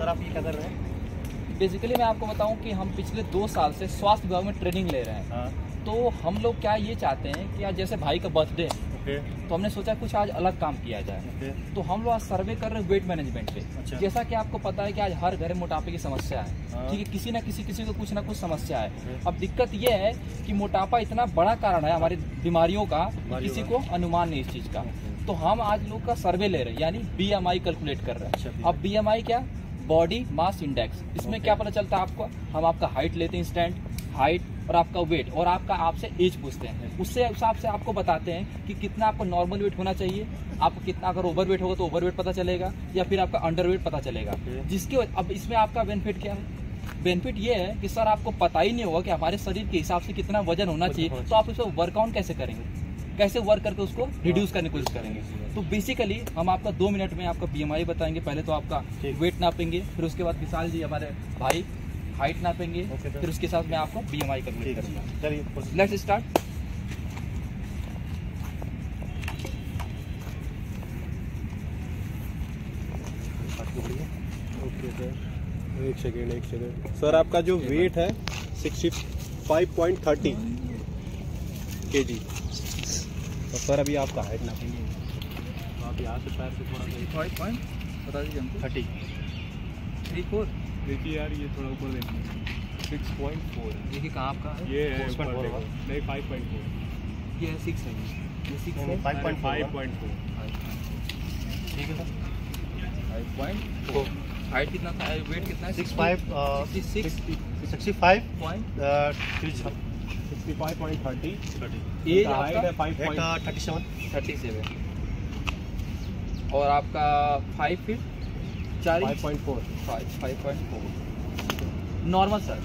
Sir आप ये क्या कर रहे हैं? बेसिकली मैं आपको बताऊं कि हम पिछले 2 साल से स्वास्थ्य विभाग में ट्रेनिंग ले रहे हैं। हाँ। तो हम लोग क्या ये चाहते हैं कि आज जैसे भाई का बर्थडे है, तो हमने सोचा कुछ आज अलग काम किया जाए। तो हम लोग आज सर्वे कर रहे हैं वेट मैनेजमेंट पे। अच्छा। जैसा कि आपको पता है कि आज हर घर में मोटापे की समस्या है। हाँ। ठीक है, किसी को कुछ ना कुछ समस्या है। अब दिक्कत ये है कि मोटापा इतना बड़ा कारण है हमारी बीमारियों का, किसी को अनुमान नहीं इस चीज का। तो हम आज लोग का सर्वे ले रहे हैं, यानी BMI कैलकुलेट कर रहे हैं। अब BMI क्या, बॉडी मास इंडेक्स। इसमें क्या पता चलता है आपको, हम आपका हाइट लेते हैं, इंस्टेंट हाइट और आपका वेट, और आपका आपसे एज पूछते हैं। उससे हिसाब से आपको बताते हैं कि कितना आपको नॉर्मल वेट होना चाहिए, आपको कितना, अगर ओवर वेट होगा तो ओवर वेट पता चलेगा, या फिर आपका अंडर वेट पता चलेगा। जिसके अब इसमें आपका बेनिफिट क्या है? बेनिफिट ये है कि सर आपको पता ही नहीं होगा कि हमारे शरीर के हिसाब से कितना वजन होना चाहिए, तो आप उसको वर्कआउट कैसे करेंगे, कैसे वर्क करके उसको रिड्यूस करने की कोशिश करेंगे। तो बेसिकली हम आपका 2 मिनट में आपका BMI बताएंगे। पहले तो आपका वेट नापेंगे, फिर उसके बाद विशाल जी हमारे भाई हाइट नापेंगे, फिर उसके साथ मैं आपको BMI कैलकुलेट करूंगा। चलिए लेट्स स्टार्ट। ओके सर, एक सेकेंड सर। आपका जो वेट है 65.30 kg। तो सर अभी आपका हाइट नापेंगे, तो आप यहाँ से पैर से थोड़ा सा 5 पॉइंट बता दीजिए हमको। 34। देखिए यार, ये थोड़ा ऊपर देखिए 6.4। देखिए कहाँ आपका है, ये है ऊपर देखो, नहीं 5.4। ये 6 है, ये 6 है, 5.4। ठीक है सर। 5.4। हाइट कितना था, वेट कितना है? 65.30। एज हाइट है आपका 37। और आपका 5 फीट 5.4। 5.4 normal sir.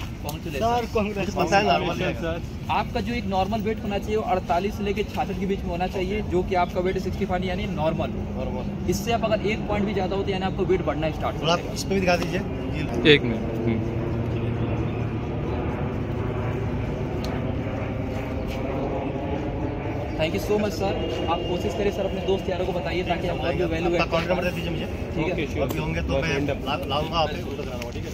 सर आपका जो एक नॉर्मल वेट होना चाहिए वो 48 से लेकर 66 के बीच में होना चाहिए, जो कि आपका वेट 65 यानी नॉर्मल। इससे आप अगर 1 पॉइंट भी ज्यादा होते यानी आपका वेट बढ़ना स्टार्ट हो जाएगा। इस पे भी दिखा दीजिए। 1 minute. Thank you so much sir. आप कोशिश करिए सर, अपने दोस्त यारों को बताइए ताकि हम और भी वैल्यू ऐड कॉन्टैक्ट नंबर दे दीजिए मुझे। ठीक है, और भी होंगे तो मैं लाऊंगा आपसे, ठीक है।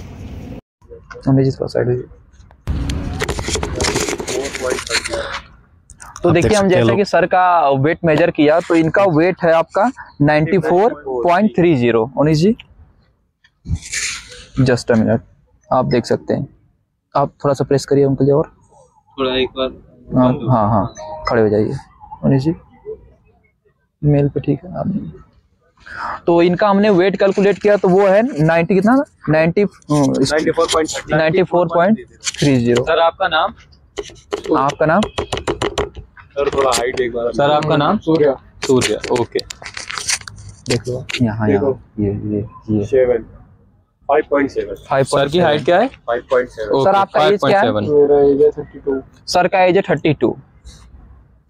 तो देखिए, हम जैसे कि सर का वेट मेजर किया तो इनका वेट है आपका 94.30। उनीश जी जस्ट अ मिनट, आप देख सकते हैं। आप थोड़ा सा प्रेस करिए उनके लिए और थोड़ा एक बार। हाँ खड़े हो जाइए उनीश जी, मेल पे। ठीक है आप। तो इनका हमने वेट कैलकुलेट किया तो वो है 90 कितना, 94.30। सर आपका नाम? आपका नाम सर थोड़ा हाइट एक बार। सर आपका नाम? सूर्या। ओके, देख लो यहाँ ये 5.7। सर की हाइट क्या है? 5.7। सर आपका एज क्या है? मेरा एज है 32। सर का एज है 32।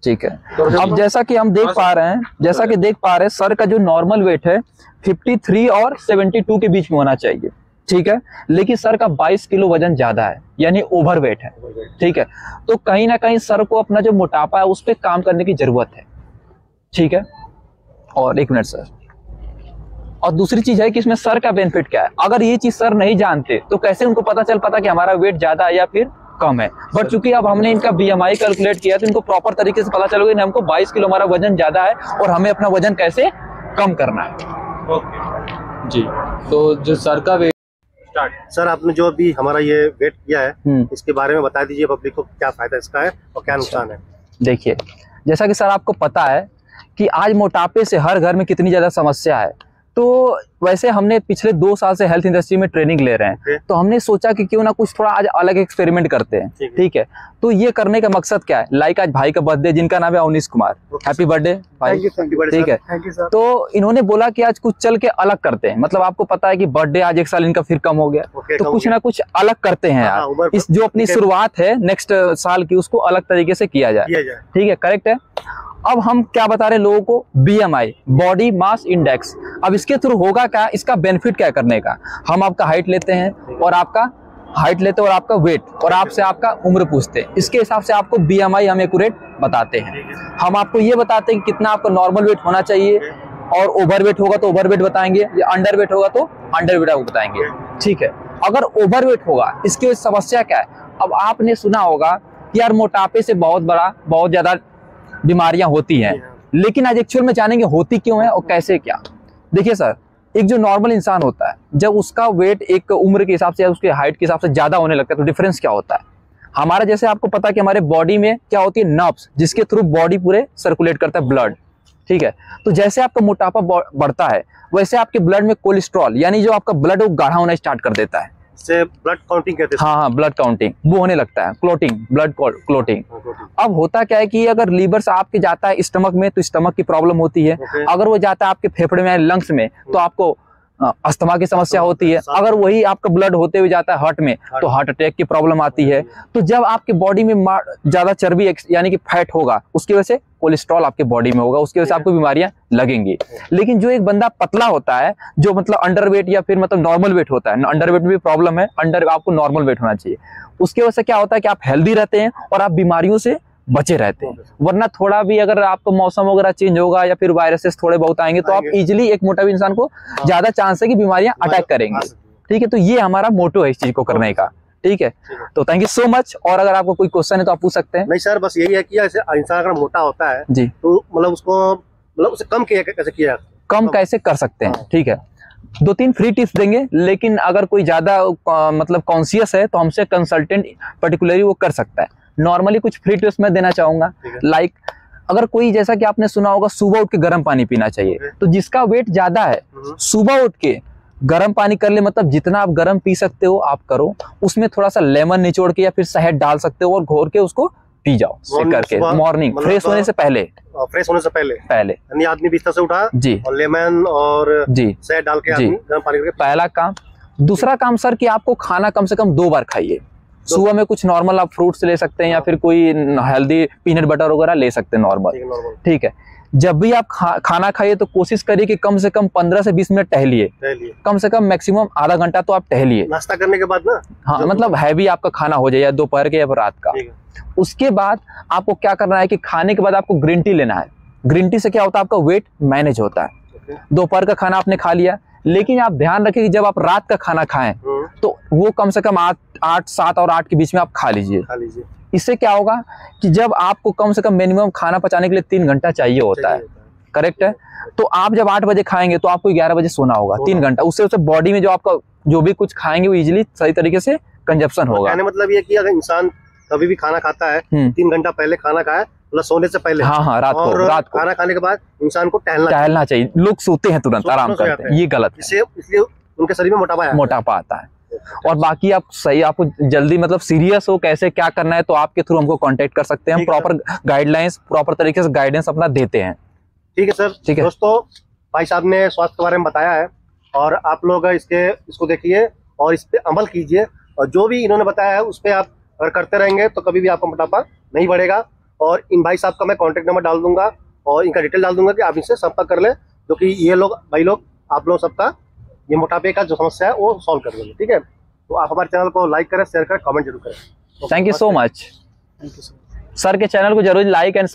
ठीक है। अब जैसा कि हम देख पा रहे हैं, सर का जो नॉर्मल वेट है 53 और 72 के बीच में होना चाहिए। ठीक है, लेकिन सर का 22 किलो वजन ज्यादा है, यानी ओवर वेट है। ठीक है, तो कहीं ना कहीं सर को अपना जो मोटापा है उस पर काम करने की जरूरत है। ठीक है, और 1 मिनट सर। और दूसरी चीज है कि इसमें सर का बेनिफिट क्या है। अगर ये चीज सर नहीं जानते तो कैसे उनको पता चल पाता कि हमारा वेट ज्यादा है या फिर कम है। बट चूंकि अब हमने इनका BMI कैलकुलेट किया तो इनको प्रॉपर तरीके से पता चलोगे हमको 22 किलो हमारा वजन ज्यादा है और हमें अपना वजन कैसे कम करना है। ओके जी, तो जो सर का वेट स्टार्ट। सर आपने जो अभी हमारा ये वेट किया है इसके बारे में बता दीजिए पब्लिक को, क्या फायदा इसका है और क्या नुकसान है। देखिए, जैसा कि सर आपको पता है कि आज मोटापे से हर घर में कितनी ज्यादा समस्या है। तो वैसे हमने पिछले 2 साल से हेल्थ इंडस्ट्री में ट्रेनिंग ले रहे हैं, तो हमने सोचा कि क्यों ना कुछ थोड़ा आज अलग एक्सपेरिमेंट करते हैं। ठीक है, तो ये करने का मकसद क्या है, लाइक आज भाई का बर्थडे, जिनका नाम है अवनीश कुमार। हैप्पी बर्थडे भाई। ठीक है, तो इन्होंने बोला कि आज कुछ चल के अलग करते हैं। मतलब आपको पता है कि बर्थडे आज 1 साल इनका फिर कम हो गया, तो कुछ ना कुछ अलग करते हैं यार। इस जो अपनी शुरुआत है नेक्स्ट साल की, उसको अलग तरीके से किया जाए। ठीक है, करेक्ट है। अब हम क्या बता रहे हैं लोगों को, BMI बॉडी मास इंडेक्स। अब इसके थ्रू होगा क्या, इसका बेनिफिट क्या करने का। हम आपका हाइट लेते हैं और आपका वेट और आपसे आपका उम्र पूछते हैं। इसके हिसाब से आपको BMI हम एक्यूरेट बताते हैं। हम आपको ये बताते हैं कि कितना आपका नॉर्मल वेट होना चाहिए, और ओवरवेट होगा तो ओवरवेट बताएंगे, या अंडरवेट होगा तो अंडरवेट आपको बताएंगे। ठीक है, अगर ओवरवेट होगा इसकी समस्या क्या है? अब आपने सुना होगा कि यार मोटापे से बहुत ज्यादा बीमारियां होती हैं, लेकिन आज एक्चुअल में जानेंगे होती क्यों है और कैसे क्या। देखिए सर, एक जो नॉर्मल इंसान होता है, जब उसका वेट एक उम्र के हिसाब से या उसके हाइट के हिसाब से ज्यादा होने लगता है तो डिफरेंस क्या होता है? हमारा जैसे आपको पता है कि हमारे बॉडी में क्या होती है, नर्व्स, जिसके थ्रू बॉडी पूरे सर्कुलेट करता है ब्लड। ठीक है, तो जैसे आपका मोटापा बढ़ता है वैसे आपके ब्लड में कोलेस्ट्रॉल यानी जो आपका ब्लड वो गाढ़ा होना स्टार्ट कर देता है, से ब्लड काउंटिंग कहते हैं। हाँ, ब्लड काउंटिंग वो होने लगता है, क्लोटिंग, ब्लड क्लोटिंग। अब होता क्या है कि अगर लीवर से आपके जाता है स्टमक में तो स्टमक की प्रॉब्लम होती है, अगर वो जाता है आपके फेफड़े में लंग्स में तो आपको अस्थमा की समस्या होती है, अगर वही आपका ब्लड होते हुए जाता है हार्ट में तो हार्ट अटैक की प्रॉब्लम आती है। तो जब आपके बॉडी में ज्यादा चर्बी यानी कि फैट होगा उसकी वजह से कोलेस्ट्रॉल आपके बॉडी में होगा, उसकी वजह से आपको बीमारियां लगेंगी। लेकिन जो एक बंदा पतला होता है, जो मतलब अंडरवेट या फिर मतलब नॉर्मल वेट होता है, अंडरवेट में भी प्रॉब्लम है, आपको नॉर्मल वेट होना चाहिए, उसकी वजह से क्या होता है कि आप हेल्दी रहते हैं और आप बीमारियों से बचे रहते हैं। वरना थोड़ा भी अगर आपको मौसम वगैरह चेंज होगा या फिर वायरसेस थोड़े बहुत आएंगे तो आप इजीली एक मोटा इंसान को ज्यादा चांस है कि बीमारियां अटैक करेंगे। ठीक है, तो ये हमारा मोटो है इस चीज को करने का। ठीक है, तो थैंक यू सो मच। और अगर आपको कोई क्वेश्चन है तो आप पूछ सकते हैं। नहीं सर, बस यही है कि ऐसे इंसान अगर मोटा होता है जी तो मतलब उसको मतलब उसे कम कैसे किया, कम कैसे कर सकते हैं। ठीक है, 2-3 फ्री टिप्स देंगे, लेकिन अगर कोई ज्यादा मतलब कॉन्शियस है तो हमसे कंसल्टेंट पर्टिकुलरली वो कर सकता है। नॉर्मली कुछ फ्री टिप्स मैं देना चाहूंगा, लाइक अगर कोई, जैसा कि आपने सुना होगा सुबह उठ के गर्म पानी पीना चाहिए, तो जिसका वेट ज्यादा है सुबह उठ के गर्म पानी कर ले, मतलब जितना आप गर्म पी सकते हो आप करो, उसमें थोड़ा सा लेमन निचोड़ के या फिर शहद डाल सकते हो और घोर के उसको पी जाओ करके मॉर्निंग फ्रेश होने से पहले। यानी आदमी बिस्तर से उठा जी और लेमन और जी शहद डाल के आदमी गर्म पानी करके। पहला काम। दूसरा काम सर कि आपको खाना कम से कम 2 बार खाइए। सुबह में कुछ नॉर्मल आप फ्रूट्स ले सकते हैं या फिर कोई हेल्दी पीनट बटर वगैरह ले सकते हैं नॉर्मल। ठीक है, जब भी आप खाना खाइए तो कोशिश करिए कि कम से कम 15 से 20 मिनट टहलिए, कम से कम मैक्सिमम आधा घंटा तो आप टहलिए नाश्ता करने के बाद ना। हाँ, मतलब हैवी आपका खाना हो जाए, या दोपहर के या रात का। उसके बाद आपको क्या करना है कि खाने के बाद आपको ग्रीन टी लेना है। ग्रीन टी से क्या होता है, आपका वेट मैनेज होता है। दोपहर का खाना आपने खा लिया, लेकिन आप ध्यान रखिए कि जब आप रात का खाना खाएं तो वो कम से कम 7 और 8 के बीच में आप खा लीजिए। इससे क्या होगा कि जब आपको कम से कम मिनिमम खाना पचाने के लिए 3 घंटा चाहिए होता है, करेक्ट है? तो आप जब 8 बजे खाएंगे तो आपको 11 बजे सोना होगा, 3 घंटा। उससे बॉडी में जो आपका जो भी कुछ खाएंगे वो इजीली सही तरीके से कंजप्शन होगा। कहने मतलब ये कि अगर इंसान कभी भी खाना खाता है 3 घंटा पहले खाना खाए, मतलब सोने से पहले। हाँ, रात को खाना खाने के बाद इंसान को टहलना चाहिए। लोग सोते हैं तुरंत, आराम करते हैं, ये गलत है। इसलिए उनके शरीर में मोटापा आता है। और बाकी आप सही, आपको जल्दी मतलब सीरियस हो कैसे क्या करना है तो आपके थ्रू हमको कांटेक्ट कर सकते हैं। हम प्रॉपर गाइडलाइंस, प्रॉपर तरीके से गाइडेंस अपना देते हैं। ठीक है सर। ठीक है दोस्तों, भाई साहब ने स्वास्थ्य के बारे में बताया है और आप लोग इसको देखिए और इस पे अमल कीजिए, और जो भी इन्होंने बताया है उस पर आप अगर करते रहेंगे तो कभी भी आपका मोटापा नहीं बढ़ेगा। और इन भाई साहब का मैं कॉन्टेक्ट नंबर डाल दूंगा और इनका डिटेल डाल दूंगा कि आप इनसे संपर्क कर ले, जो कि ये लोग भाई लोग आप लोग सबका ये मोटापे का जो समस्या है वो सॉल्व कर देंगे। ठीक है, तो आप हमारे चैनल को लाइक करें, शेयर करें, कमेंट जरूर करें। Thank you so much. Sir के चैनल को जरूर लाइक एंड